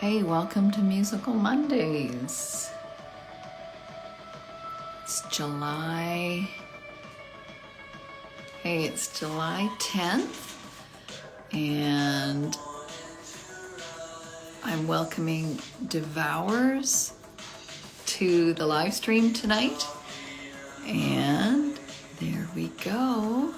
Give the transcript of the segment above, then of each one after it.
Hey, welcome to Musical Mondays. It's July 10th, and I'm welcoming Devours to the live stream tonight. And there we go.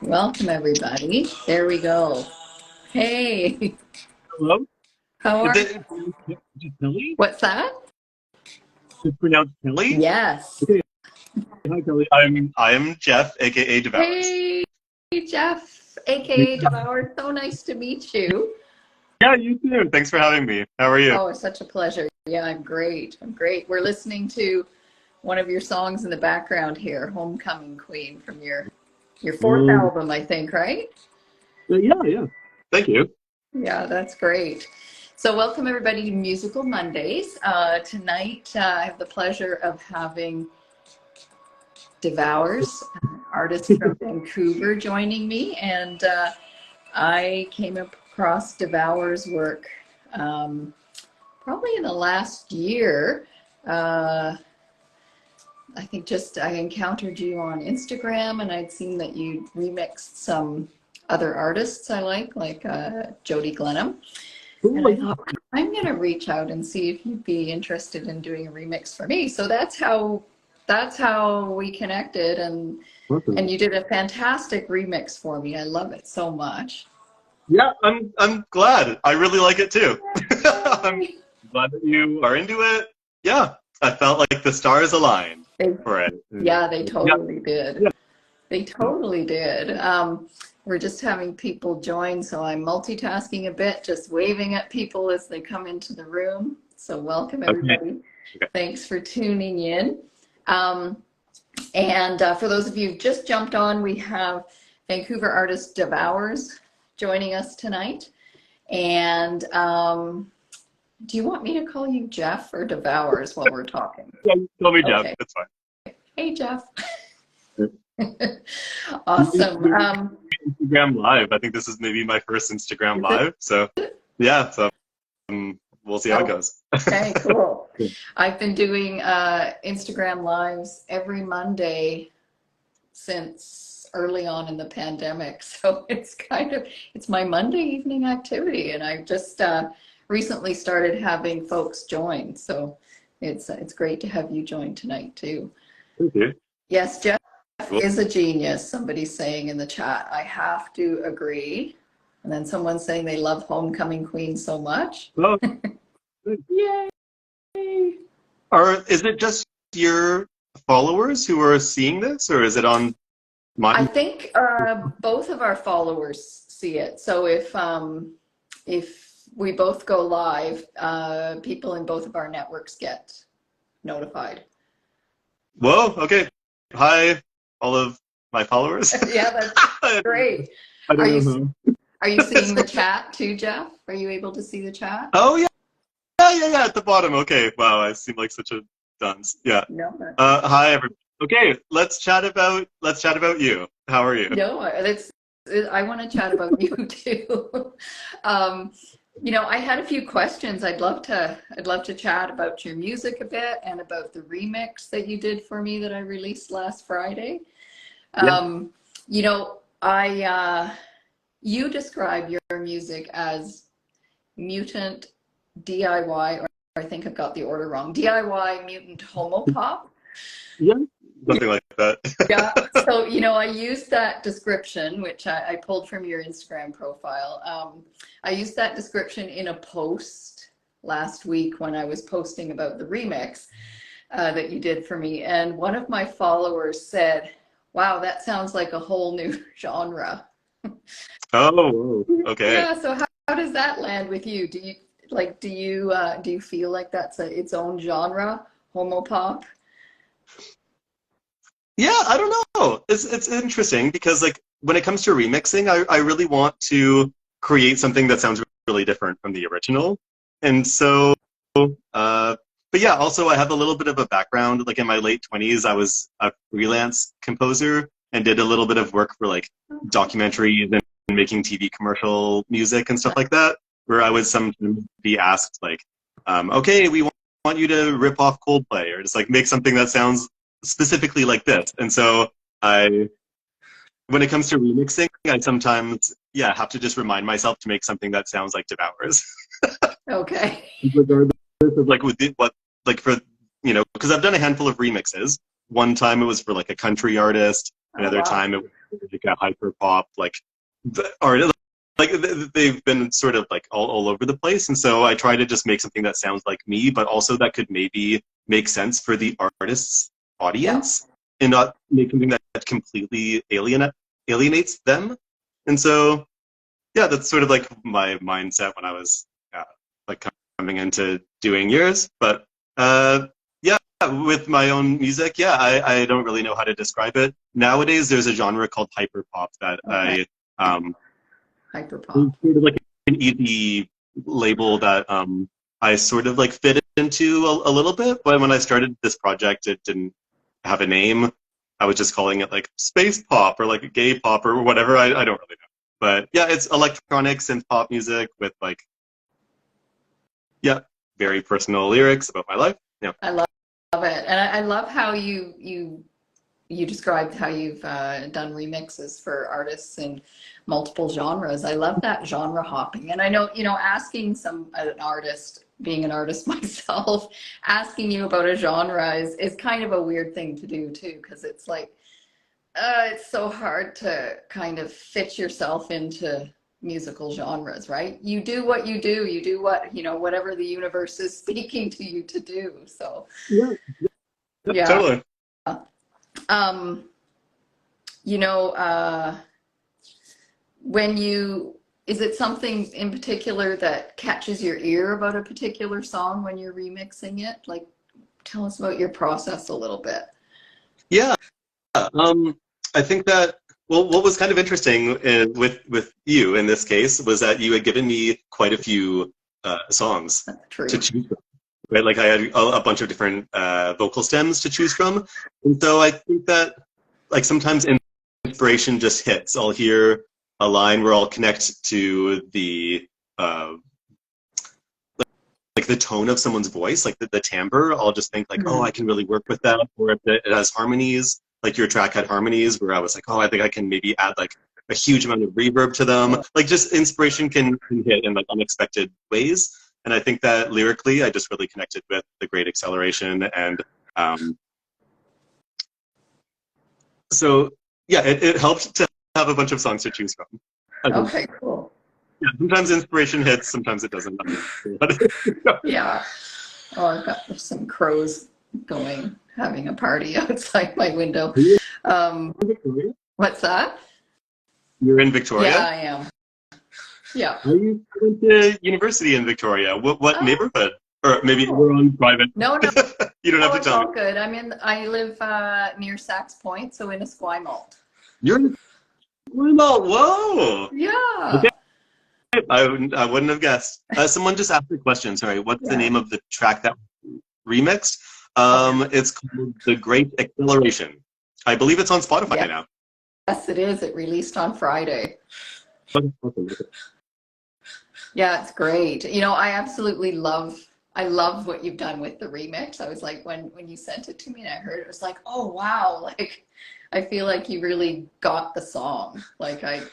Welcome, everybody. There we go. Hey, Hello? how are Is it Kelly? What's that? It's pronounced Kelly? Yes. Okay. Hi, Kelly. I'm Jeff, aka Devours. Hey, Jeff, aka Devours. So nice to meet you. Yeah, you too. Thanks for having me. How are you? Oh, it's such a pleasure. Yeah, I'm great. We're listening to one of your songs in the background here, Homecoming Queen, from your fourth album, I think, right? Yeah. Thank you. Yeah, that's great. So welcome everybody to Musical Mondays. Tonight I have the pleasure of having Devours, an artist from Vancouver, joining me, and I came across Devours' work probably in the last year. I think I encountered you on Instagram, and I'd seen that you remixed some other artists I like Jody Glenham. And I thought, I'm going to reach out and see if you'd be interested in doing a remix for me. So that's how we connected, and you did a fantastic remix for me. I love it so much. Yeah, I'm glad. I really like it too. I'm glad that you are into it. Yeah, I felt like the stars aligned for it. Yeah, they totally did. Yeah. They totally did. We're just having people join, so I'm multitasking a bit, just waving at people as they come into the room. So welcome, everybody. Okay. Thanks for tuning in. And for those of you who just jumped on, we have Vancouver artist Devours joining us tonight. And do you want me to call you Jeff or Devours while we're talking? Yeah, call me Jeff. Okay. That's fine. Hey, Jeff. Awesome. Instagram Live. I think this is maybe my first Instagram Live. So, yeah. So we'll see how it goes. Okay, cool. I've been doing Instagram Lives every Monday since early on in the pandemic. So it's my Monday evening activity, and I just recently started having folks join. So it's great to have you join tonight too. Thank you. Yes, Jeff is a genius. Somebody's saying in the chat. I have to agree. And then someone's saying they love Homecoming Queen so much. Oh. Yay! Is it just your followers who are seeing this, or is it on my? I think both of our followers see it. So if we both go live, people in both of our networks get notified. Whoa! Okay. Hi, all of my followers. Yeah, that's great. Are you seeing the chat too, Jeff? Are you able to see the chat? Oh yeah. Yeah, at the bottom. Okay. Wow, I seem like such a dunce. Yeah. No. Hi, everybody. Okay, let's chat about you. How are you? No, I want to chat about you too. I had a few questions. I'd love to chat about your music a bit and about the remix that you did for me that I released last Friday. You describe your music as mutant DIY, or I think I've got the order wrong. DIY mutant homo pop. Yeah, something like that. Yeah. So I used that description, which I pulled from your Instagram profile. I used that description in a post last week when I was posting about the remix that you did for me, and one of my followers said, "Wow, that sounds like a whole new genre." Oh, okay. Yeah. So how does that land with you? Do you feel like that's its own genre, homo pop? Yeah, I don't know. It's interesting because like when it comes to remixing, I really want to create something that sounds really different from the original, and so but yeah, also I have a little bit of a background. Like in my late 20s, I was a freelance composer and did a little bit of work for like documentaries and making TV commercial music and stuff like that, where I would sometimes be asked like, okay, we want you to rip off Coldplay or just like make something that sounds specifically like this. And so when it comes to remixing, I sometimes, yeah, have to just remind myself to make something that sounds like Devours. Okay. Regardless of like what, like for, you know, because I've done a handful of remixes. One time it was for like a country artist. Another time it was like a hyper pop, like the artist. Like they've been sort of like all over the place, and so I try to just make something that sounds like me, but also that could maybe make sense for the artist's audience, and not make something that completely alienates them. And so, yeah, that's sort of like my mindset when I was like coming into doing yours. But yeah, with my own music, yeah, I don't really know how to describe it. Nowadays, there's a genre called hyperpop that I hyperpop. Sort of like an easy label that I sort of like fit into a little bit. But when I started this project, it didn't have a name. I was just calling it like space pop or like gay pop or whatever. I don't really know. But yeah, it's electronic synth pop music with like, yeah, very personal lyrics about my life. Yeah, I love it, and I love how you described how you've done remixes for artists in multiple genres. I love that genre hopping. And I know, you know, asking an artist, being an artist myself, asking you about a genre is kind of a weird thing to do too, because it's like, it's so hard to kind of fit yourself into musical genres, right? You do what you do. You do what, you know, whatever the universe is speaking to you to do. So, yeah. Totally. You know, is it something in particular that catches your ear about a particular song when you're remixing it? Like, tell us about your process a little bit. Yeah. I think that, well, what was kind of interesting with you in this case was that you had given me quite a few songs to choose from. Right? Like I had a bunch of different vocal stems to choose from. And so I think that like sometimes inspiration just hits. I'll hear a line where I'll connect to the like the tone of someone's voice, like the timbre. I'll just think like, oh, I can really work with that. Or if it has harmonies, like your track had harmonies where I was like, oh, I think I can maybe add like a huge amount of reverb to them. Like just inspiration can hit in like unexpected ways. And I think that lyrically, I just really connected with the Great Acceleration. And so, yeah, it helped to have a bunch of songs to choose from. Okay, cool. Yeah, sometimes inspiration hits, sometimes it doesn't. Yeah. Oh, I've got some crows having a party outside my window. What's that? You're in Victoria? Yeah, I am. Yeah. I went to university in Victoria. What neighborhood? Or maybe we're on private. No. You don't have to tell me. All good. I live near Sax Point, so in Esquimalt. You're in Esquimalt. Whoa. Yeah. Okay. I wouldn't have guessed. Someone just asked a question. Sorry. What's the name of the track that remixed? It's called The Great Acceleration. I believe it's on Spotify now. Yes, it is. It released on Friday. Yeah, it's great. You know, I love what you've done with the remix. I was like, when you sent it to me and I heard it, it was like, oh wow, like I feel like you really got the song. Like I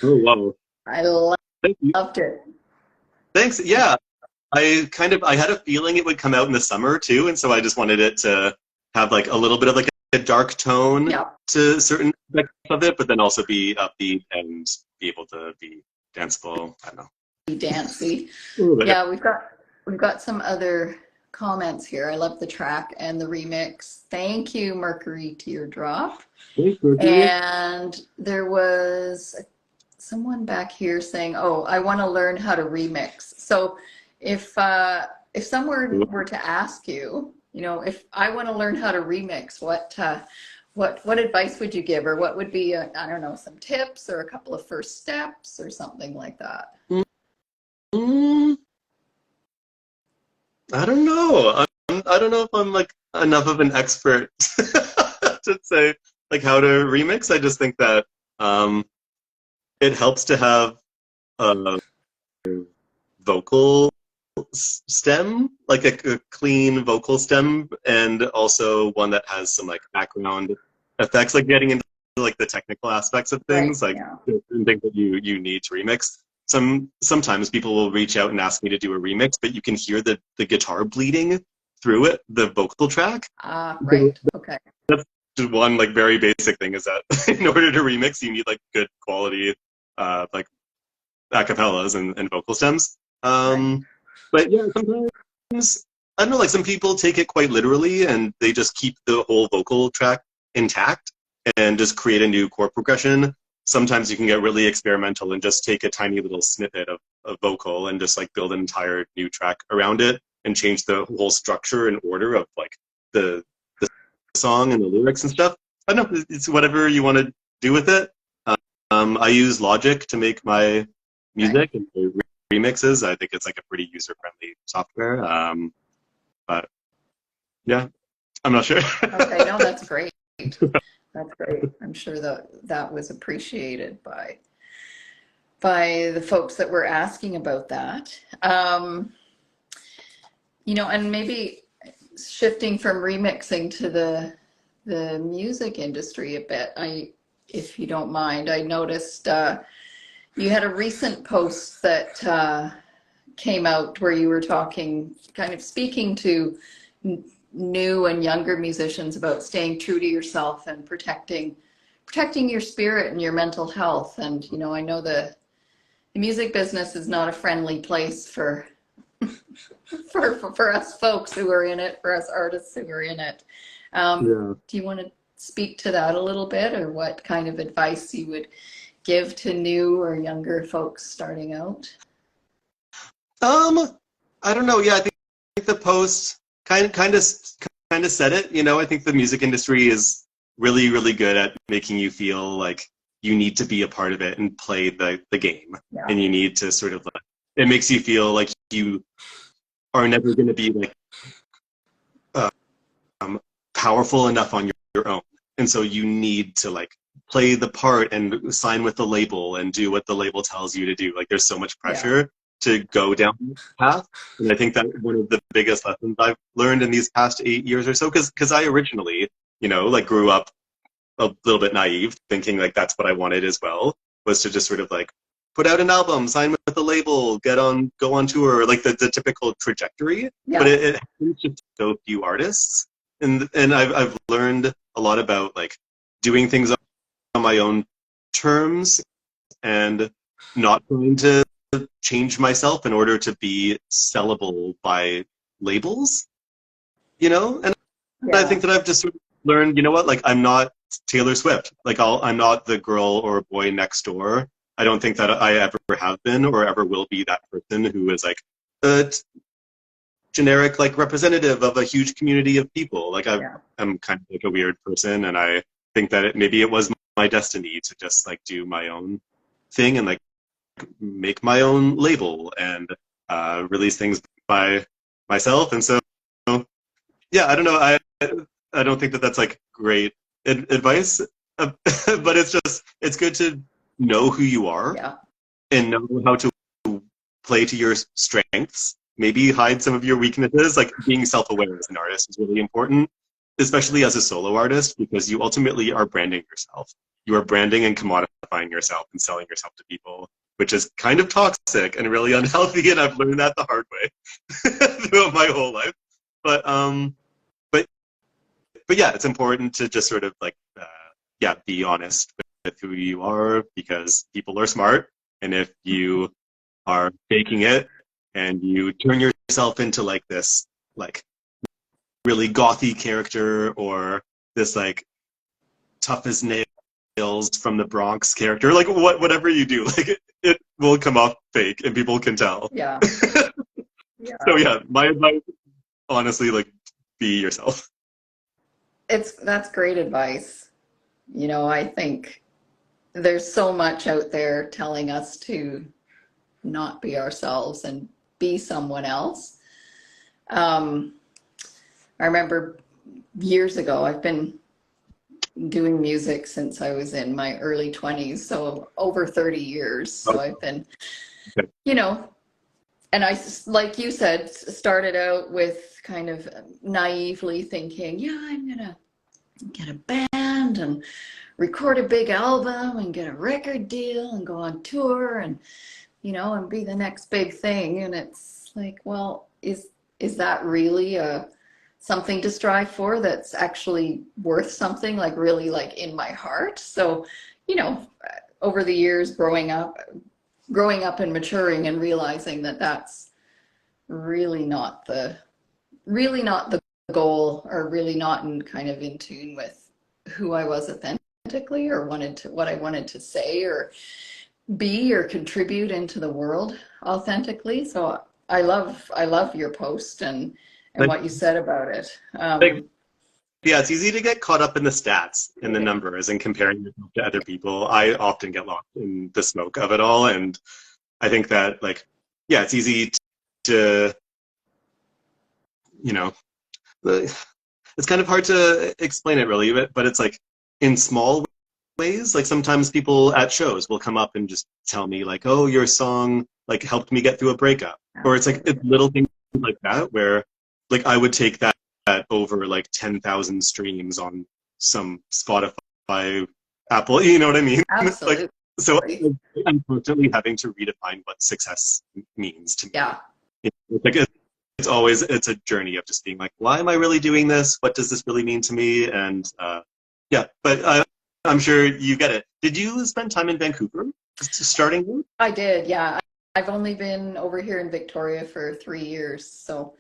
loved it. Thanks. Yeah. I had a feeling it would come out in the summer too, and so I just wanted it to have like a little bit of like a dark tone to certain aspects of it, but then also be upbeat and be able to be danceable. I don't know. Be dancey. Yeah, we've got some other comments here. I love the track and the remix. Thank you, Mercury Teardrop. Thanks, Mercury. And there was someone back here saying, "Oh, I want to learn how to remix." So if someone were to ask you, you know, if I want to learn how to remix, what advice would you give, or what would be, I don't know, some tips or a couple of first steps or something like that? I don't know. I don't know if I'm like enough of an expert to say like how to remix. I just think that it helps to have a vocal stem, like a clean vocal stem, and also one that has some like background effects, like getting into like the technical aspects of things, Right. like Yeah. things that you need to remix. Sometimes people will reach out and ask me to do a remix, but you can hear the guitar bleeding through it, the vocal track. Ah, So right. Okay. that's just one like very basic thing, is that in order to remix, you need like good quality like acapellas and vocal stems. Right. But yeah, sometimes I don't know, like some people take it quite literally and they just keep the whole vocal track intact and just create a new chord progression. Sometimes you can get really experimental and just take a tiny little snippet of vocal and just like build an entire new track around it and change the whole structure and order of like the song and the lyrics and stuff. I don't know, it's whatever you want to do with it. I use Logic to make my Okay. music and remixes. I think it's like a pretty user-friendly software. But yeah, I'm not sure. Okay. No, that's great. That's great. I'm sure that that was appreciated by the folks that were asking about that. You know, and maybe shifting from remixing to the music industry a bit. If you don't mind, I noticed you had a recent post that came out where you were talking, kind of speaking to new and younger musicians about staying true to yourself and protecting your spirit and your mental health. And you know, I know the music business is not a friendly place for for us folks who are in it, for us artists who are in it. Yeah. Do you want to speak to that a little bit, or what kind of advice you would give to new or younger folks starting out? I don't know. Yeah, I think the post kind of said it. You know, I think the music industry is really good at making you feel like you need to be a part of it and play the game, Yeah. and you need to sort of like, it makes you feel like you are never going to be like powerful enough on your own, and so you need to like play the part and sign with the label and do what the label tells you to do. Like there's so much Yeah. pressure to go down this path, and I think that one of the biggest lessons I've learned in these past 8 years or so, because I originally, you know, like grew up a little bit naive, thinking like that's what I wanted as well, was to just sort of like put out an album, sign with the label, go on tour, like the typical trajectory. But Yeah. it happens to so few artists, and I've learned a lot about like doing things on my own terms and not trying to change myself in order to be sellable by labels, you know? And I Yeah. think that I've just sort of learned, you know what, like I'm not Taylor Swift. Like I'm not the girl or boy next door. I don't think that I ever have been or ever will be that person who is like a generic like representative of a huge community of people. Like Yeah. I'm kind of like a weird person, and I think that maybe it was my destiny to just like do my own thing and like make my own label and release things by myself. And so yeah, I don't know. I don't think that that's like great advice, but it's good to know who you are Yeah. and know how to play to your strengths. Maybe hide some of your weaknesses. Like being self-aware as an artist is really important, especially as a solo artist, because you ultimately are branding yourself. You are branding and commodifying yourself and selling yourself to people, which is kind of toxic and really unhealthy. And I've learned that the hard way throughout my whole life. But but but yeah, it's important to just sort of like yeah, be honest with who you are, because people are smart, and if you are faking it and you turn yourself into like this like really gothy character or this like tough as nails from the Bronx character, like whatever you do, like it will come off fake and people can tell. Yeah. Yeah. So yeah, my advice, honestly, like be yourself. That's great advice. You know, I think there's so much out there telling us to not be ourselves and be someone else. Um, I remember years ago, I've been doing music since I was in my early 20s, so over 30 years. So I've been, you know, and I, like you said, started out with kind of naively thinking, yeah, I'm gonna get a band and record a big album and get a record deal and go on tour and, you know, and be the next big thing. And it's like, well, is that really something to strive for that's actually worth something, like really like in my heart? So, you know, over the years growing up and maturing and realizing that that's really not the goal, or really not in kind of in tune with who I was authentically, or what I wanted to say or be or contribute into the world authentically. So I love your post and what you said about it. Yeah, it's easy to get caught up in the stats and the numbers and comparing yourself to other people. I often get lost in the smoke of it all, and I think that, like, yeah, it's easy to, you know, it's kind of hard to explain it really, but it's like in small ways. Like sometimes people at shows will come up and just tell me like, oh, your song like helped me get through a breakup. Or it's like it's little things like that where like I would take that over like 10,000 streams on some Spotify, Apple, you know what I mean? Absolutely. Like, so I'm constantly having to redefine what success means to me. Yeah. It's like it's a journey of just being like, why am I really doing this? What does this really mean to me? And yeah, but I'm sure you get it. Did you spend time in Vancouver starting? I did, yeah. I've only been over here in Victoria for 3 years, so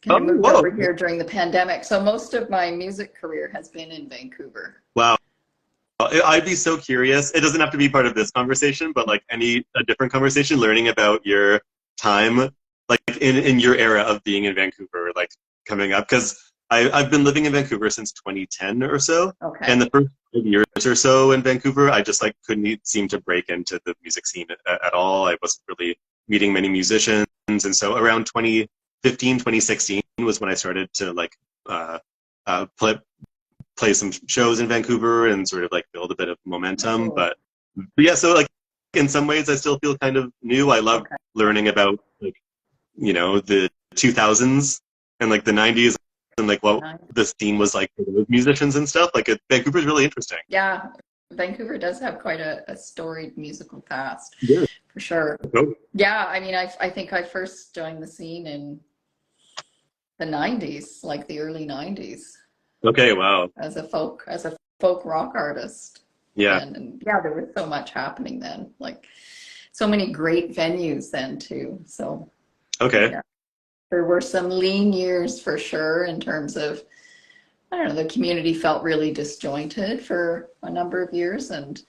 kind of moved over here during the pandemic. So most of my music career has been in Vancouver. Wow. I'd be so curious. It doesn't have to be part of this conversation, but like a different conversation, learning about your time, like in your era of being in Vancouver, like coming up, because I've been living in Vancouver since 2010 or so. Okay. And the first 5 years or so in Vancouver, I just like couldn't seem to break into the music scene at all. I wasn't really meeting many musicians. And so around 2015, 2016 was when I started to like play some shows in Vancouver and sort of like build a bit of momentum. Cool. But yeah, so like in some ways I still feel kind of new. I love learning about like, you know, the 2000s and like the 90s and like what the scene was like for those musicians and stuff. Like Vancouver's really interesting. Yeah, Vancouver does have quite a storied musical past, for sure. Yeah, I mean, I think I first joined the scene in the 90s, like the early 90s. Okay, wow. As a folk rock artist. Yeah. And yeah, there was so much happening then, like so many great venues then too. So okay. Yeah, there were some lean years for sure in terms of, I don't know, the community felt really disjointed for a number of years and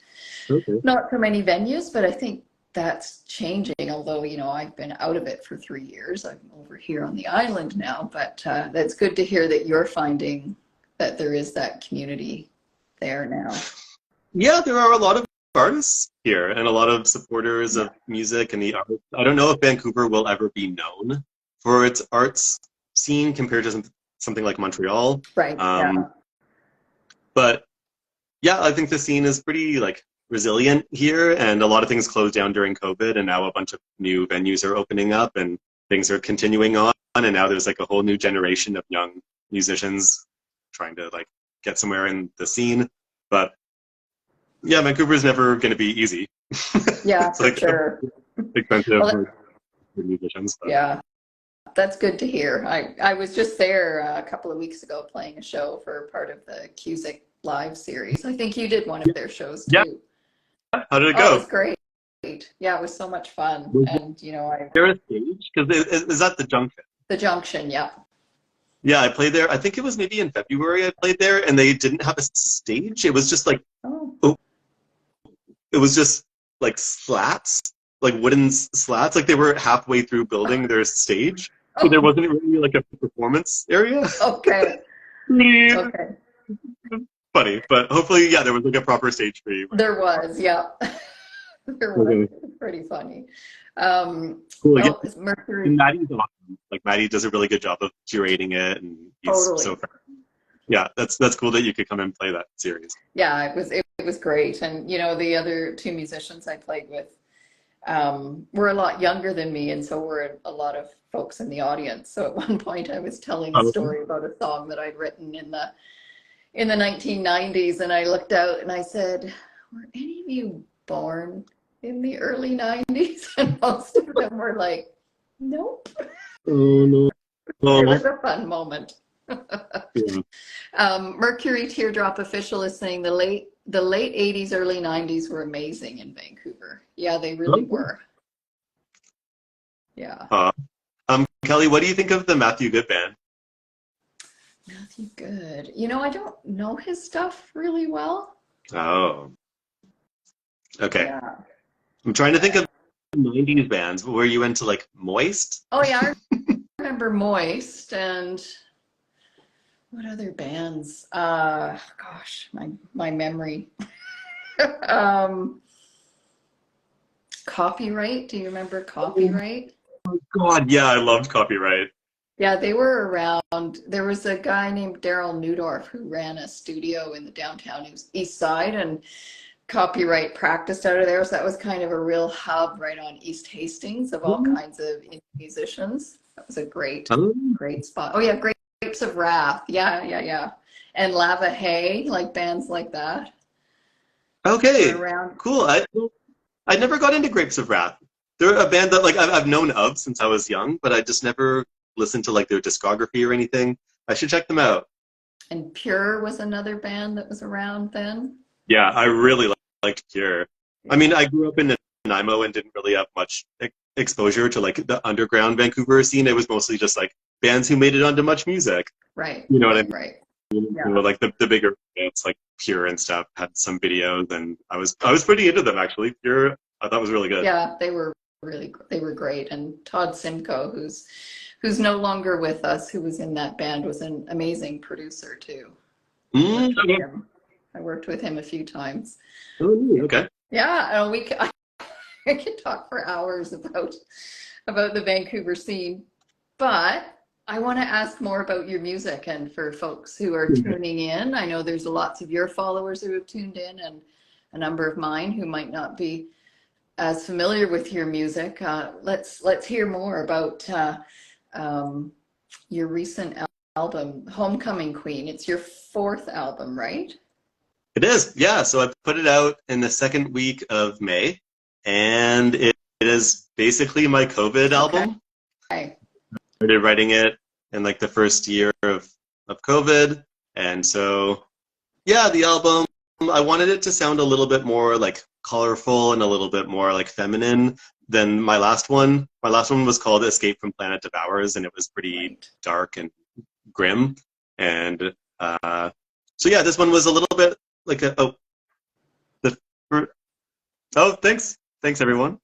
not so many venues, but I think that's changing, although, you know, I've been out of it for 3 years. I'm over here on the island now, but that's good to hear that you're finding that there is that community there now. Yeah, there are a lot of artists here and a lot of supporters of music and the arts. I don't know if Vancouver will ever be known for its arts scene compared to something like Montreal. Right. But yeah, I think the scene is pretty like resilient here, and a lot of things closed down during COVID, and now a bunch of new venues are opening up and things are continuing on, and now there's like a whole new generation of young musicians trying to like get somewhere in the scene. But yeah, Vancouver's never going to be easy. Yeah, it's for like sure. Expensive for musicians. But. Yeah, that's good to hear. I was just there a couple of weeks ago playing a show for part of the Cusick Live series. I think you did one of their shows too. Yeah. How did it go? It was great. Yeah, it was so much fun. And you know, Is there a stage? Because is that the Junction? The Junction, yeah. Yeah, I played there. I think it was maybe in February I played there, and they didn't have a stage. It was just like, it was just like slats, like wooden slats. Like they were halfway through building their stage. So there wasn't really like a performance area. Okay. Okay. Funny, but hopefully, yeah, there was like a proper stage for you. There was, yeah. There was. It's pretty funny. Cool. Oh, Yeah. Mercury. And Maddie's awesome. Like Maddie does a really good job of curating it, and he's Totally. so fair. Yeah, that's cool that you could come and play that series. Yeah, it was great. And you know, the other two musicians I played with were a lot younger than me, and so were a lot of folks in the audience. So at one point I was telling a story about a song that I'd written in the 1990s, and I looked out and I said, "Were any of you born in the early 90s?" And most of them were like, "Nope." Oh no. It was a fun moment. Yeah. Mercury Teardrop Official is saying the late 80s, early 90s were amazing in Vancouver. Yeah, they really were. Yeah. Kelly, what do you think of the Matthew Good Band? Matthew Good. You know, I don't know his stuff really well. Oh. Okay. Yeah. I'm trying to think of 90s bands. Were you into like Moist? Oh yeah, I remember Moist, and what other bands? Gosh, my memory. Copyright. Do you remember Copyright? Oh God, yeah, I loved Copyright. Yeah, they were around. There was a guy named Daryl Newdorf who ran a studio in the downtown East Side, and Copyright practiced out of there. So that was kind of a real hub right on East Hastings of all kinds of musicians. That was a great spot. Oh yeah, Grapes of Wrath. Yeah. And Lava Hay, like bands like that. Okay, cool. I never got into Grapes of Wrath. They're a band that like I've known of since I was young, but I just never listened to like their discography or anything. I should check them out. And Pure was another band that was around then. Yeah, I really liked Pure. I mean, I grew up in Nanaimo and didn't really have much exposure to like the underground Vancouver scene. It was mostly just like bands who made it onto Much Music. Right. You know what I mean? Right. Yeah. You know, like the bigger bands like Pure and stuff had some videos, and I was pretty into them actually. Pure, I thought was really good. Yeah, they were great. And Todd Simcoe, who's no longer with us, who was in that band, was an amazing producer too. I worked with him a few times. Oh, okay. Yeah, I could talk for hours about the Vancouver scene, but I want to ask more about your music, and for folks who are tuning in. I know there's lots of your followers who have tuned in, and a number of mine who might not be as familiar with your music. Let's hear more about your recent album, Homecoming Queen. It's your 4th album, right? It is, yeah. So I put it out in the 2nd week of May, and it is basically my COVID album. Okay. I started writing it in like the first year of COVID, and so yeah, the album, I wanted it to sound a little bit more like colorful and a little bit more like feminine than my last one. My last one was called Escape from Planet Devours, and it was pretty dark and grim. And so yeah, this one was a little bit like thanks everyone.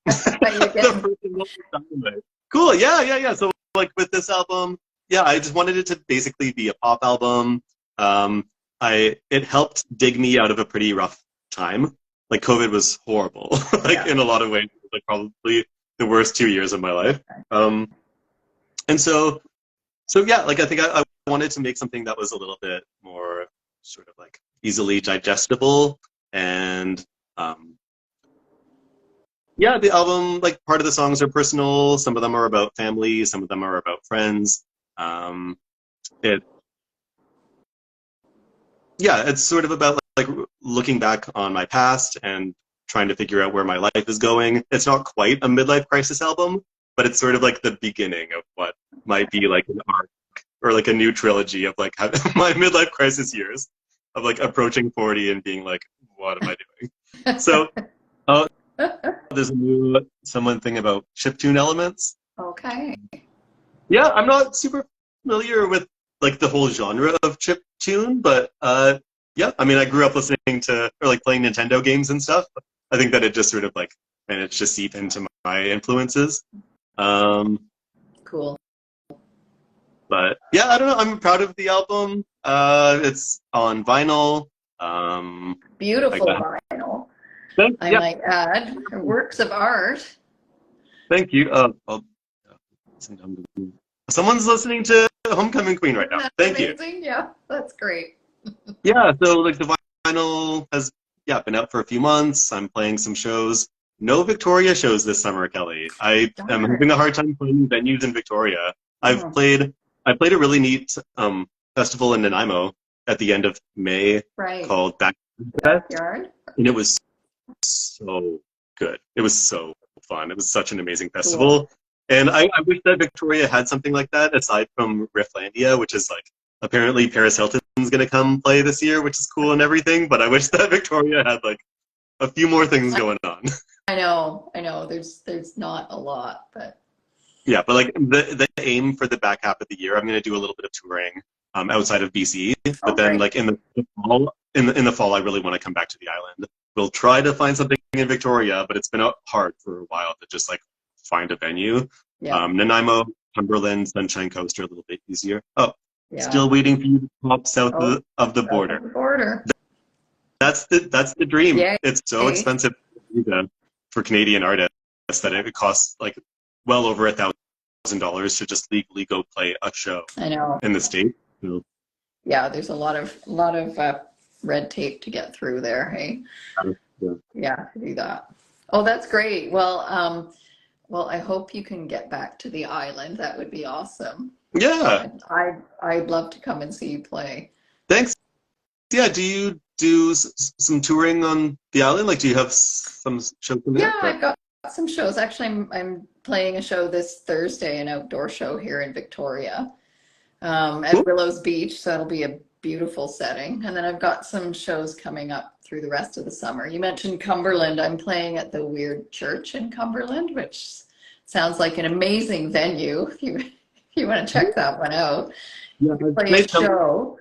Cool, yeah. So like with this album, yeah, I just wanted it to basically be a pop album. It helped dig me out of a pretty rough time. Like COVID was horrible, in a lot of ways, like probably the worst 2 years of my life. And so yeah, like I think I wanted to make something that was a little bit more sort of like easily digestible, and yeah, the album, like part of the songs are personal, some of them are about family, some of them are about friends. It's sort of about like looking back on my past and trying to figure out where my life is going. It's not quite a midlife crisis album, but it's sort of like the beginning of what might be like an arc or like a new trilogy of like my midlife crisis years of like approaching 40 and being like, what am I doing? So there's a new thing about chiptune elements. Okay. Yeah, I'm not super familiar with like the whole genre of chiptune, but yeah, I mean, I grew up listening to or like playing Nintendo games and stuff. I think that it just sort of like managed to seep into my influences. Cool. But yeah, I don't know. I'm proud of the album. It's on vinyl. Beautiful vinyl. I Yeah, might add. Works of art. thank you. Someone's listening to Homecoming Queen right Isn't now. that Thank you. amazing? Yeah, that's great. Yeah, so like the vinyl has been out for a few months. I'm playing some shows. No Victoria shows this summer, Kelly. I am having Darn. a hard time finding venues in Victoria. I've Oh, played I played a really neat festival in Nanaimo at the end of May right. called Back The Fest, backyard. and it was so good. It was so fun. It was such an amazing Cool. festival. And I wish that Victoria had something like that aside from Rifflandia, which is like apparently Paris Hilton's going to come play this year, which is cool and everything. But I wish that Victoria had like a few more things going on. I know. I know. There's not a lot, but Yeah, but like the aim for the back half of the year, I'm going to do a little bit of touring outside of BC. But oh, then great. like in the fall, in the fall, I really want to come back to the island. We'll try to find something in Victoria, but it's been hard for a while to just like find a venue. Yeah. Nanaimo, Cumberland, Sunshine Coast are a little bit easier. Oh, Yeah. still waiting for you to pop south Oh, of the south border. of the border. That's the dream. Yay. It's so expensive for Canadian artists that it costs like well over $1,000 to just legally go play a show I know. in the state. So, Yeah, there's a lot of red tape to get through there. Hey. yeah. Yeah, to do that. Oh, that's great. Well, I hope you can get back to the island. That would be awesome. Yeah. I'd love to come and see you play. Thanks. Yeah. Do you do some touring on the island? Like, do you have some shows coming Yeah, up? I've got some shows. Actually, I'm playing a show this Thursday, an outdoor show here in Victoria, at Cool. Willows Beach. So that'll be a beautiful setting. And then I've got some shows coming up through the rest of the summer. You mentioned Cumberland. I'm playing at the Weird Church in Cumberland, which sounds like an amazing venue. If you want to check that one out, Yeah, I've play a played some, show.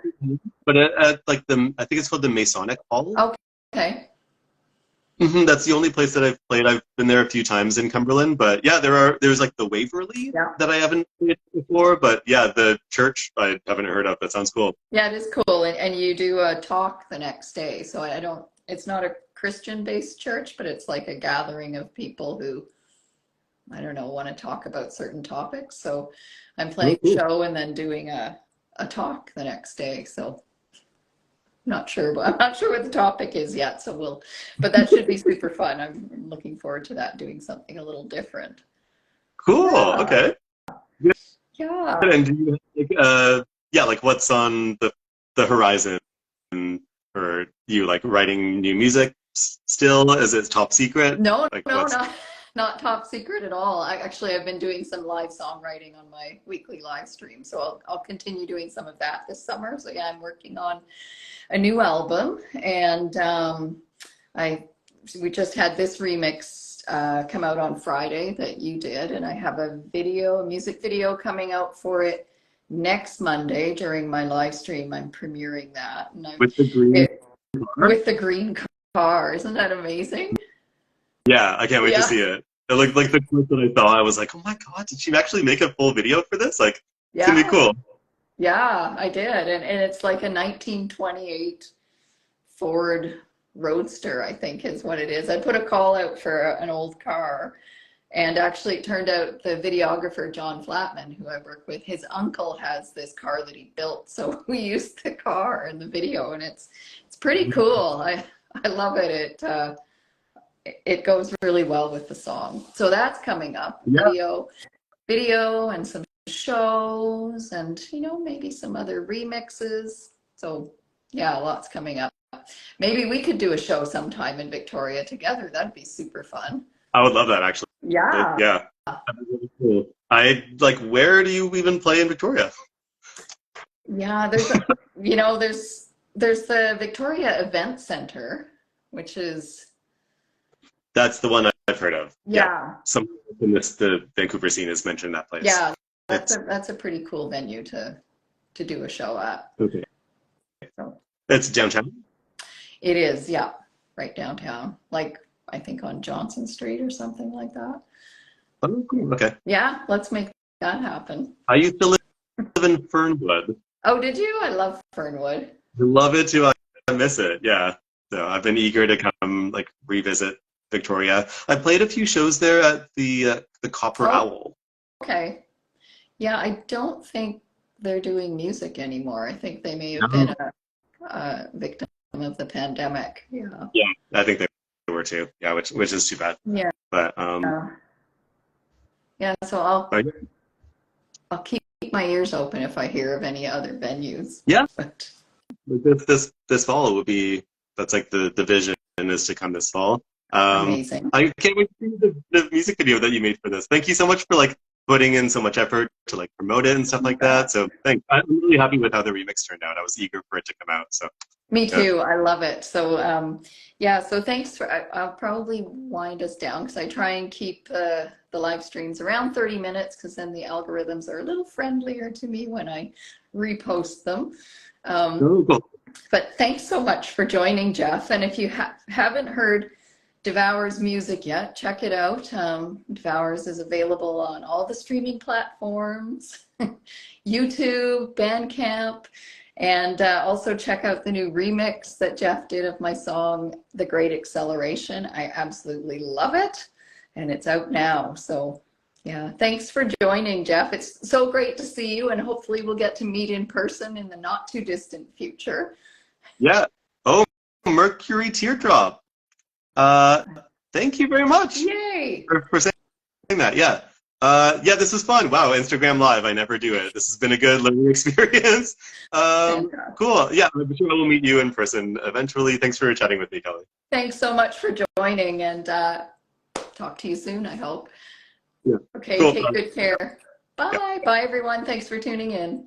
but at like I think it's called the Masonic Hall. Okay. That's the only place that I've played. I've been there a few times in Cumberland, but yeah, there's like the Waverly Yeah. that I haven't played before, but yeah, the church I haven't heard of. That sounds cool. Yeah, it is cool. And you do a talk the next day. So it's not a Christian-based church, but it's like a gathering of people who, I don't know, want to talk about certain topics. So I'm playing a Cool. show and then doing a talk the next day. So I'm not sure what the topic is yet. But that should be super fun. I'm looking forward to that, doing something a little different. Cool. Yeah. Okay. Yeah. And do you like what's on the horizon for you? Like writing new music still? Is it top secret? No, Like no, what's not top secret at all. I've been doing some live songwriting on my weekly live stream, so I'll continue doing some of that this summer. So yeah, I'm working on a new album, and we just had this remix come out on Friday that you did, and I have a music video coming out for it next Monday during my live stream. I'm premiering that, and with the green car? with the green car. Isn't that amazing? Yeah, I can't wait to Yeah. see it. Like the clip that I saw, I was like, oh my god, did she actually make a full video for this? Like, it's gonna be Yeah. cool. Yeah, I did. And it's like a 1928 Ford Roadster, I think is what it is. I put a call out for an old car. And actually, it turned out the videographer, John Flatman, who I work with, his uncle has this car that he built. So we used the car in the video, and it's pretty cool. I love it. It goes really well with the song. So that's coming up. Yeah. Video and some shows and maybe some other remixes. So yeah, lots coming up. Maybe we could do a show sometime in Victoria together. That'd be super fun. I would love that actually. Yeah. Yeah. That'd be really cool. Where do you even play in Victoria? Yeah, there's the Victoria Event Center, which is That's the one I've heard of. yeah. Someone in the Vancouver scene has mentioned that place. Yeah, that's a pretty cool venue to do a show at. Okay. So It's downtown? it is, yeah, right downtown. Like I think on Johnson Street or something like that. Oh, cool. Okay. Yeah, let's make that happen. I used to live in Fernwood. Oh, did you? I love Fernwood. I love it too. I miss it. Yeah. So I've been eager to come like revisit Victoria. I played a few shows there at the Copper Oh, Owl. okay. Yeah, I don't think they're doing music anymore. I think they may have been No. a victim of the pandemic. Yeah. Yeah, I think they were too. Yeah, which is too bad. Yeah. But Yeah, so I'll but I'll keep my ears open if I hear of any other venues. yeah, But this fall would be that's like the vision is to come this fall. amazing. I can't wait to see the music video that you made for this. Thank you so much for like putting in so much effort to like promote it and stuff like that. So thanks. I'm really happy with how the remix turned out. I was eager for it to come out. So Me yeah. too. I love it. So yeah, so thanks for I'll probably wind us down because I try and keep the live streams around 30 minutes because then the algorithms are a little friendlier to me when I repost them. Oh, cool. But thanks so much for joining, Jeff. And if you haven't heard Devours music yet, check it out. Devours is available on all the streaming platforms, YouTube, Bandcamp, and also check out the new remix that Jeff did of my song, The Great Acceleration. I absolutely love it, and it's out now. So yeah, thanks for joining, Jeff. It's so great to see you, and hopefully we'll get to meet in person in the not too distant future. Yeah. Oh, Mercury Teardrop. Thank you very much Yay! for saying that. Yeah. Yeah, this was fun. Wow, Instagram Live. I never do it. This has been a good learning experience. Cool. Yeah, I'm sure I will meet you in person eventually. Thanks for chatting with me, Kelly. Thanks so much for joining, and talk to you soon, I hope. Yeah. Okay, Cool. take good care. Bye. Yeah. Bye, everyone. Thanks for tuning in.